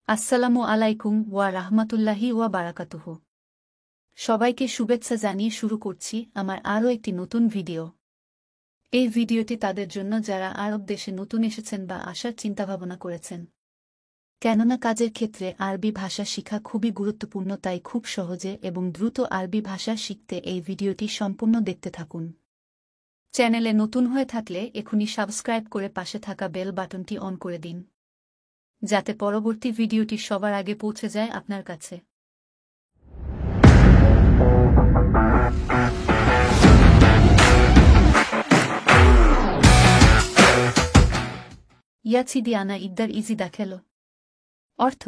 আসসালামু আলাইকুম ওয়া রাহমাতুল্লাহি ওয়া বারাকাতুহু। সবাইকে শুভেচ্ছা জানিয়ে শুরু করছি আমার আরও একটি নতুন ভিডিও। এই ভিডিওটি তাদের জন্য যারা আরব দেশে নতুন এসেছেন বা আসার চিন্তাভাবনা করেছেন। কেননা কাজের ক্ষেত্রে আরবি ভাষা শিখা খুবই গুরুত্বপূর্ণ, তাই খুব সহজে এবং দ্রুত আরবি ভাষা শিখতে এই ভিডিওটি সম্পূর্ণ দেখতে থাকুন। চ্যানেলে নতুন হয়ে থাকলে এখনই সাবস্ক্রাইব করে পাশে থাকা বেল বাটনটি অন করে দিন, যাতে পরবর্তী ভিডিওটি সবার আগে পৌঁছে যায় আপনার কাছে। ইয়াছিদি আনা ইদ্দার ইজি দাখেল। অর্থ: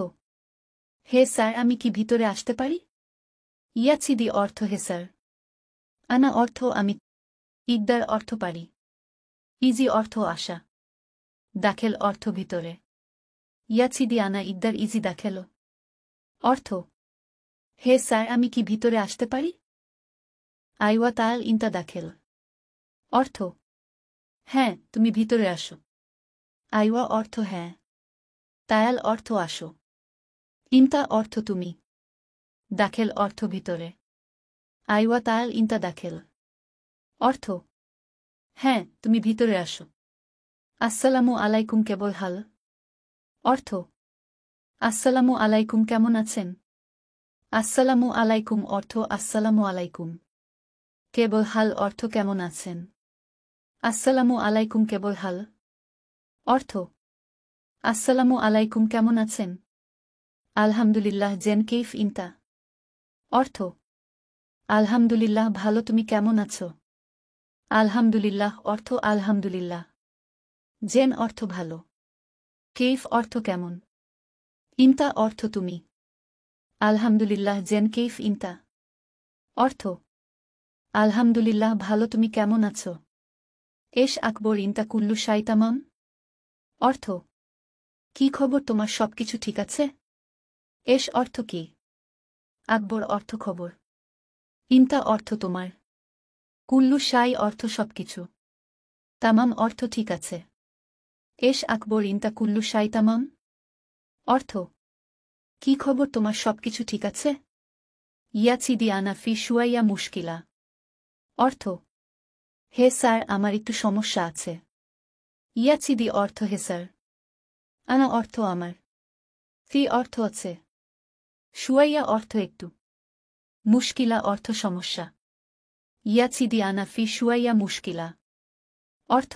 হে স্যার, আমি কি ভিতরে আসতে পারি? ইয়াছিদি অর্থ হে স্যার, আনা অর্থ আমি, ইদ্দার অর্থ পারি, ইজি অর্থ আসা, দাখেল অর্থ ভিতরে। ইয়াছিদি আনা ইদ্দার ইজি দাখেল। অর্থ: হে স্যার, আমি কি ভিতরে আসতে পারি? আইওয়া তাল ইন্তা দাখেল। অর্থ: হ্যাঁ, তুমি ভিতরে আসো। আইওয়া অর্থ হ্যাঁ, তায়াল অর্থ আসো, ইন্তা অর্থ তুমি, দাখেল অর্থ ভিতরে। আইওয়া তায়াল ইন্তা দাখেল। অর্থ: হ্যাঁ, তুমি ভিতরে আসো। আসসালামু আলাইকুম কেবল হাল। অর্থ: আসসালামু আলাইকুম, কেমন আছেন? আসসালামু আলাইকুম অর্থ আসসালামু আলাইকুম, কেবল হাল অর্থ কেমন আছেন। আসসালামু আলাইকুম কেবল হাল। অর্থ: আসসালামু আলাইকুম, কেমন আছেন? আলহামদুলিল্লাহ জেন কেইফ ইন্তা। অর্থ: আলহামদুলিল্লাহ ভালো, তুমি কেমন আছো? আলহামদুলিল্লাহ অর্থ আলহামদুলিল্লাহ, জেন অর্থ ভালো, কেইফ অর্থ কেমন, ইন্তা অর্থ তুমি। আলহামদুলিল্লাহ জেন কেইফ ইন্তা। অর্থ: আলহামদুলিল্লাহ ভালো, তুমি কেমন আছো? এশ আকবর ইন্তা কুল্লু শাইতামাম। অর্থ: কি খবর, তোমার সবকিছু ঠিক আছে? এশ অর্থ কি, আকবর অর্থ খবর, ইন্তা অর্থ তোমার, কুল্লু শাই অর্থ সবকিছু, তামাম অর্থ ঠিক আছে। এশ আকবর ইন্তা কুল্লু শাই তামাম। অর্থ: কি খবর, তোমার সবকিছু ঠিক আছে? ইয়াছিদি আনা ফি শুয়াইয়া মুশকিলা। অর্থ: হে স্যার, আমার একটু সমস্যা আছে। ইয়াছিদি অর্থ হে স্যার, আনা অর্থ আমার, ফি অর্থ আছে, শুয়াইয়া অর্থ একটু, মুশকিলা অর্থ সমস্যা। ইয়াছিদি আনা ফি শুয়াইয়া মুশকিলা। অর্থ: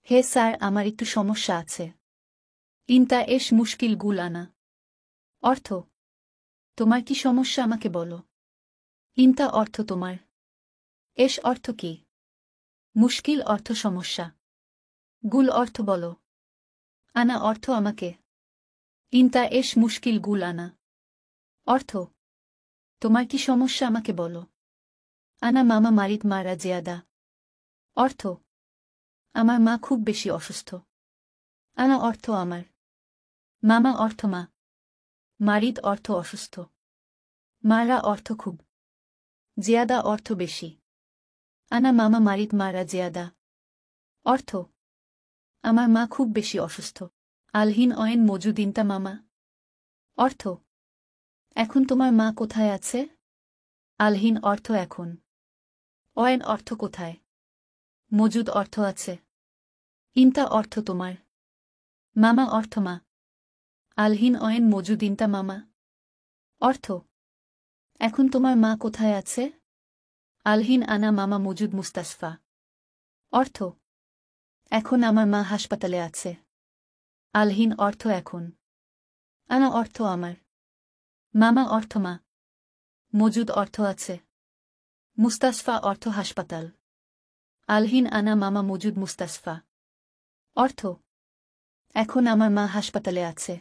হে স্যার, আমার একটু সমস্যা আছে। ইন্তা এশ মুশকিল গুল আনা। অর্থ: তোমার কি সমস্যা, আমাকে বলো। ইন্তা অর্থ তোমার, এশ অর্থ কি, মুশকিল অর্থ সমস্যা, গুল অর্থ বলো, আনা অর্থ আমাকে। ইন্তা এশ মুশকিল গুল আনা। অর্থ: তোমার কি সমস্যা, আমাকে বলো। আনা মামা মারিদ মারা জিয়াদা। অর্থ: আমার মা খুব বেশি অসুস্থ। আনা অর্থ আমার, মামা অর্থ মা, মারিদ অর্থ অসুস্থ, মারা অর্থ খুব, জিয়াদা অর্থ বেশি। আনা মামা মারিদ মারা জিয়াদা। অর্থ: আমার মা খুব বেশি অসুস্থ। আলহিন অয়েন মজুদিনতা মামা। অর্থ: এখন তোমার মা কোথায় আছে? আলহিন অর্থ এখন, অয়েন অর্থ কোথায়, মজুদ অর্থ আছে, ইন্তা অর্থ তোমার, মামা অর্থ মা। আলহিন অয়েন মজুদিনতা মামা। অর্থ: এখন তোমার মা কোথায় আছে? আলহিন আনা মামা মজুদ মুস্তাশফা। অর্থ: এখন আমার মা হাসপাতালে আছে। আলহিন অর্থ এখন, আনা অর্থ আমার, মামা অর্থ মা, মজুদ অর্থ আছে, মুস্তাশফা অর্থ হাসপাতাল। আলহিন আনা মামা মজুদ মুস্তাশফা। অর্থ: এখন আমার মা হাসপাতালে আছে।